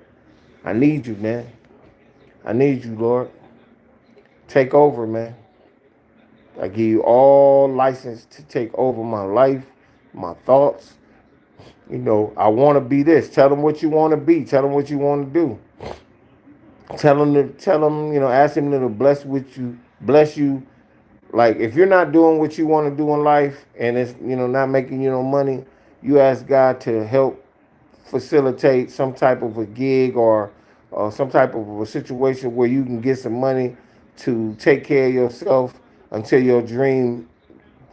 I need you, man. I need you, Lord. Take over, man. I give you all license to take over my life, my thoughts. I want to be this. Tell them what you want to be. Tell them what you want to do. Tell them, ask him to bless you. Like if you're not doing what you want to do in life and it's, not making you no money, you ask God to help facilitate some type of a gig or some type of a situation where you can get some money to take care of yourself until your dream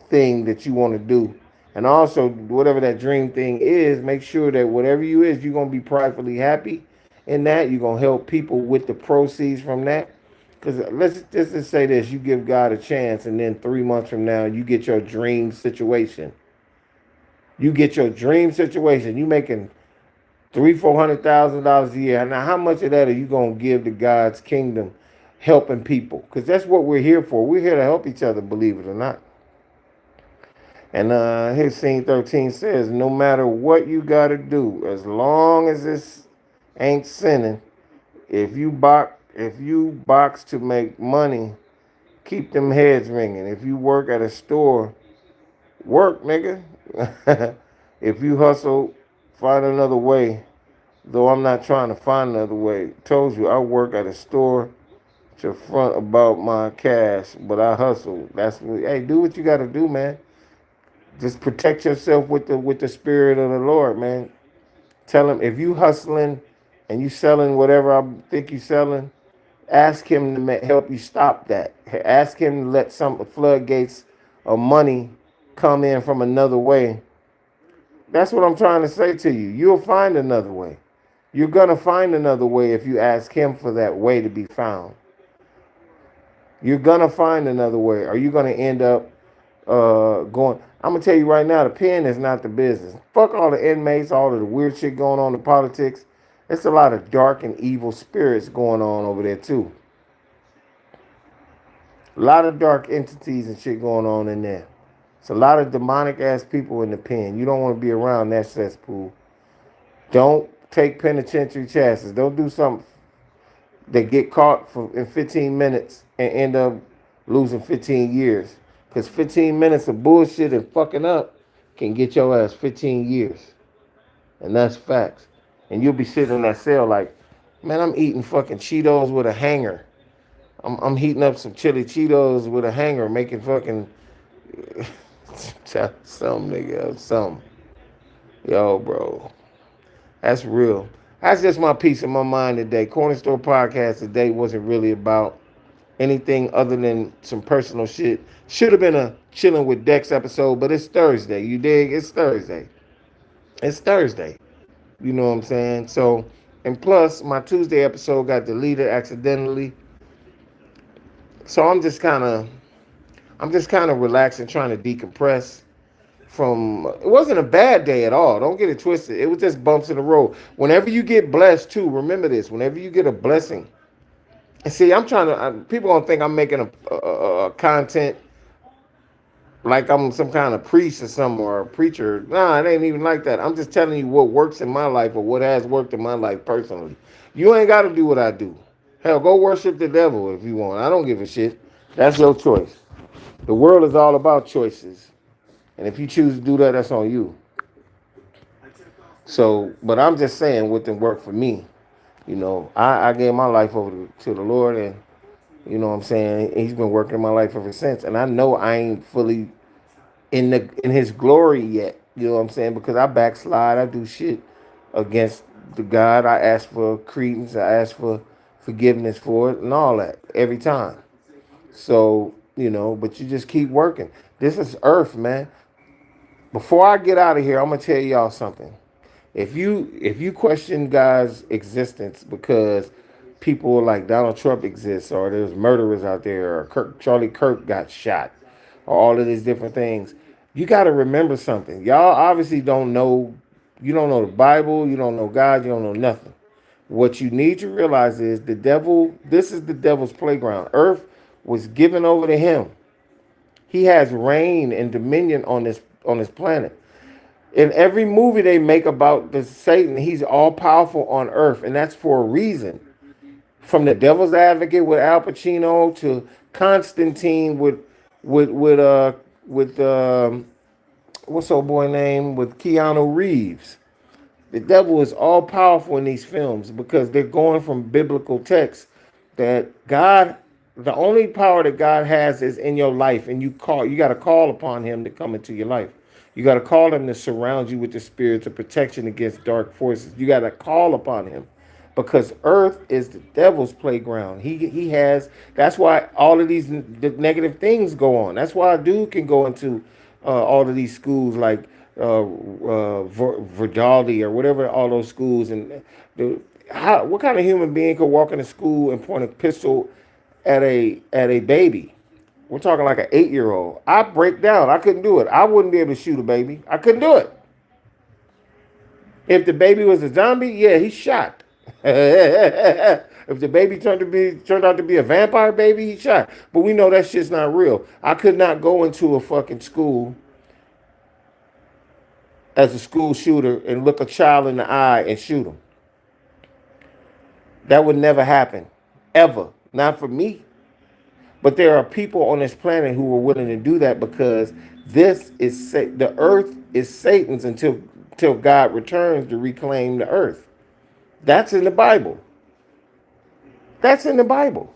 thing that you want to do. And also, whatever that dream thing is, make sure that whatever you is, you're gonna be privately happy in that. You're gonna help people with the proceeds from that. Because let's just say this: you give God a chance, and then 3 months from now, you get your dream situation. You get your dream situation. You making $300,000-400,000 a year. Now, how much of that are you gonna give to God's kingdom, helping people? Because that's what we're here for. We're here to help each other, believe it or not. And his scene 13 says, no matter what you gotta do, as long as this ain't sinning, if you box to make money, keep them heads ringing. If you work at a store, work, nigga. If you hustle, find another way. Though I'm not trying to find another way. Told you I work at a store to front about my cash, but I hustle. That's what, hey, do what you gotta do, man. Just protect yourself with the spirit of the Lord, man. Tell him if you hustling and you selling whatever I think you selling, ask him to help you stop that. Ask him to let some floodgates of money come in from another way. That's what I'm trying to say to you. You'll find another way. You're gonna find another way if you ask him for that way to be found. You're gonna find another way. Are you gonna end up going? I'm gonna tell you right now, the pen is not the business. Fuck all the inmates, all of the weird shit going on in politics. It's a lot of dark and evil spirits going on over there too. A lot of dark entities and shit going on in there. It's a lot of demonic ass people in the pen. You don't want to be around that cesspool. Don't take penitentiary chances. Don't do something that get caught in 15 minutes and end up losing 15 years. Because 15 minutes of bullshit and fucking up can get your ass 15 years. And that's facts. And you'll be sitting in that cell like, man, I'm eating fucking Cheetos with a hanger. I'm heating up some chili Cheetos with a hanger, making fucking some nigga some. Yo, bro. That's real. That's just my piece of my mind today. Corner Store Podcast today wasn't really about anything other than some personal shit. Should have been a chilling with Dex episode, but it's Thursday. You dig? It's Thursday. It's Thursday. You know what I'm saying? So, and plus, my Tuesday episode got deleted accidentally. So I'm just kind of relaxing, trying to decompress from. It wasn't a bad day at all. Don't get it twisted. It was just bumps in the road. Whenever you get blessed, too, remember this. Whenever you get a blessing, and see, I'm trying to. People gonna think I'm making a content like I'm some kind of priest or something or a preacher. Nah, it ain't even like that. I'm just telling you what works in my life or what has worked in my life personally. You ain't got to do what I do. Hell, go worship the devil if you want. I don't give a shit. That's your choice. The world is all about choices. And if you choose to do that, that's on you. So, but I'm just saying what didn't work for me. I gave my life over to the Lord, and what I'm saying, He's been working in my life ever since. And I know I ain't fully in His glory yet. You know what I'm saying? Because I backslide, I do shit against the God. I ask for credence, I ask for forgiveness for it, and all that every time. So but you just keep working. This is Earth, man. Before I get out of here, I'm gonna tell y'all something. If you question God's existence because people like Donald Trump exists, or there's murderers out there, or Charlie Kirk got shot, or all of these different things, you got to remember something. Y'all obviously don't know. You don't know the Bible. You don't know God. You don't know nothing. What you need to realize is the devil. This is the devil's playground. Earth was given over to him. He has reign and dominion on this planet. In every movie they make about the Satan, he's all powerful on earth, and that's for a reason. From the Devil's Advocate with Al Pacino to Constantine with what's old boy name with Keanu Reeves. The devil is all powerful in these films because they're going from biblical texts that God, the only power that God has is in your life, and you got to call upon Him to come into your life. You got to call Him to surround you with the spirits of protection against dark forces. You got to call upon Him because earth is the devil's playground. He has. That's why all of these negative things go on. That's why a dude can go into all of these schools like Verdaldi or whatever, all those schools, and what kind of human being could walk into school and point a pistol at a baby? We're talking like an 8-year-old. I break down. I couldn't do it. I wouldn't be able to shoot a baby. I couldn't do it. If the baby was a zombie, yeah, he's shot. If the baby turned out to be a vampire baby, he's shot. But we know that shit's not real. I could not go into a fucking school as a school shooter and look a child in the eye and shoot him. That would never happen, ever. Not for me. But there are people on this planet who are willing to do that because the earth is Satan's until God returns to reclaim the earth. That's in the Bible. That's in the Bible.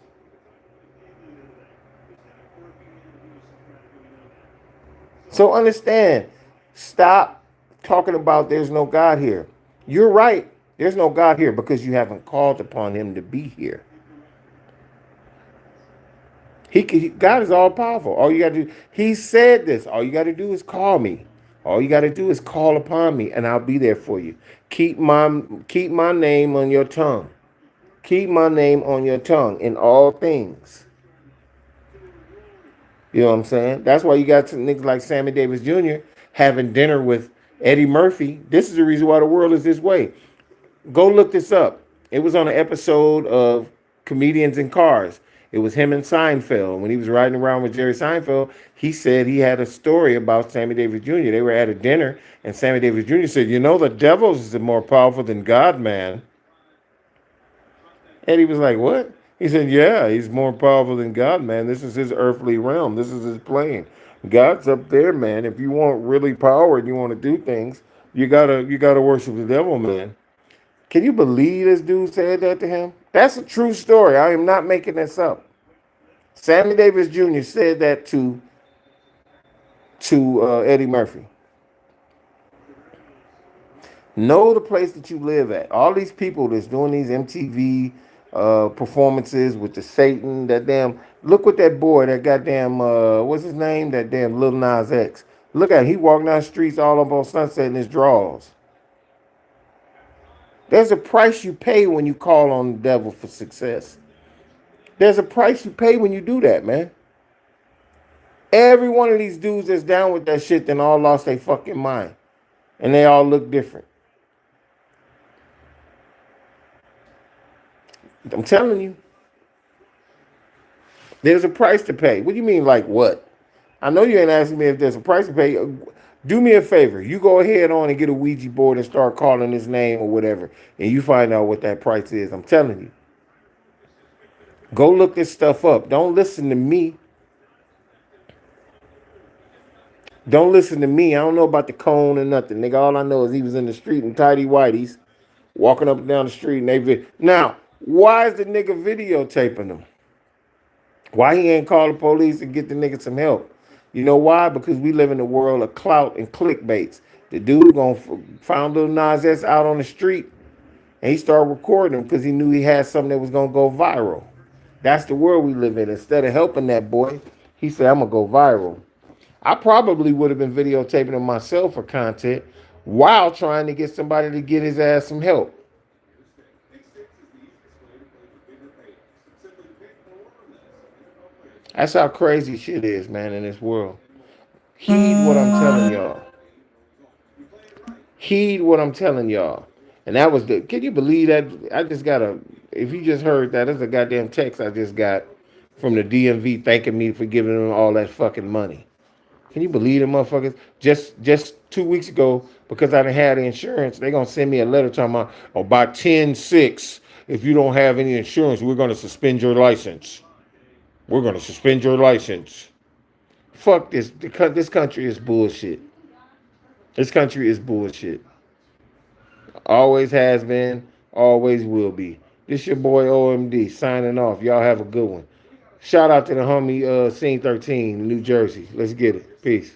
So understand, stop talking about there's no God here. You're right. There's no God here because you haven't called upon Him to be here. God is all powerful. All you got to do, He said this. All you got to do is call me. All you got to do is call upon me, and I'll be there for you. Keep my name on your tongue. Keep my name on your tongue in all things. You know what I'm saying? That's why you got some niggas like Sammy Davis Jr. having dinner with Eddie Murphy. This is the reason why the world is this way. Go look this up. It was on an episode of Comedians in Cars. It was him and Seinfeld. When he was riding around with Jerry Seinfeld, he said he had a story about Sammy Davis Jr. They were at a dinner, and Sammy Davis Jr. said, the devil is more powerful than God, man. And he was like, what? He said, yeah, he's more powerful than God, man. This is his earthly realm. This is his plane. God's up there, man. If you want really power and you want to do things, you gotta worship the devil, man. Can you believe this dude said that to him? That's a true story. I am not making this up. Sammy Davis Jr. said that to Eddie Murphy. Know the place that you live at. All these people that's doing these MTV performances with the Satan, that damn. Look what that boy, that goddamn, what's his name? That damn Lil Nas X. Look at him. He walking down the streets all up on Sunset in his drawers. There's a price you pay when you call on the devil for success. There's a price you pay when you do that, man. Every one of these dudes that's down with that shit then all lost their fucking mind. And they all look different. I'm telling you. There's a price to pay. What do you mean, like what? I know you ain't asking me if there's a price to pay. Do me a favor. You go ahead on and get a Ouija board and start calling his name or whatever, and you find out what that price is. I'm telling you. Go look this stuff up. Don't listen to me. Don't listen to me. I don't know about the cone or nothing, nigga. All I know is he was in the street in tidy whities, walking up and down the street, and now. Why is the nigga videotaping him? Why he ain't call the police and get the nigga some help? You know why? Because we live in a world of clout and clickbaits. The dude found little Nas S out on the street, and he started recording him because he knew he had something that was gonna go viral. That's the world we live in. Instead of helping that boy, he said, "I'm gonna go viral." I probably would have been videotaping him myself for content while trying to get somebody to get his ass some help. That's how crazy shit is, man, in this world. Heed what I'm telling y'all. Heed what I'm telling y'all. And that was the, can you believe that? I just got if you just heard that, there's a goddamn text I just got from the DMV thanking me for giving them all that fucking money. Can you believe them motherfuckers? Just 2 weeks ago, because I didn't have the insurance, they gonna send me a letter talking about, oh, by 10/6, if you don't have any insurance, we're gonna suspend your license. We're gonna suspend your license. Fuck this. This country is bullshit. This country is bullshit. Always has been, always will be. This your boy OMD signing off. Y'all have a good one. Shout out to the homie Scene 13, New Jersey. Let's get it. Peace.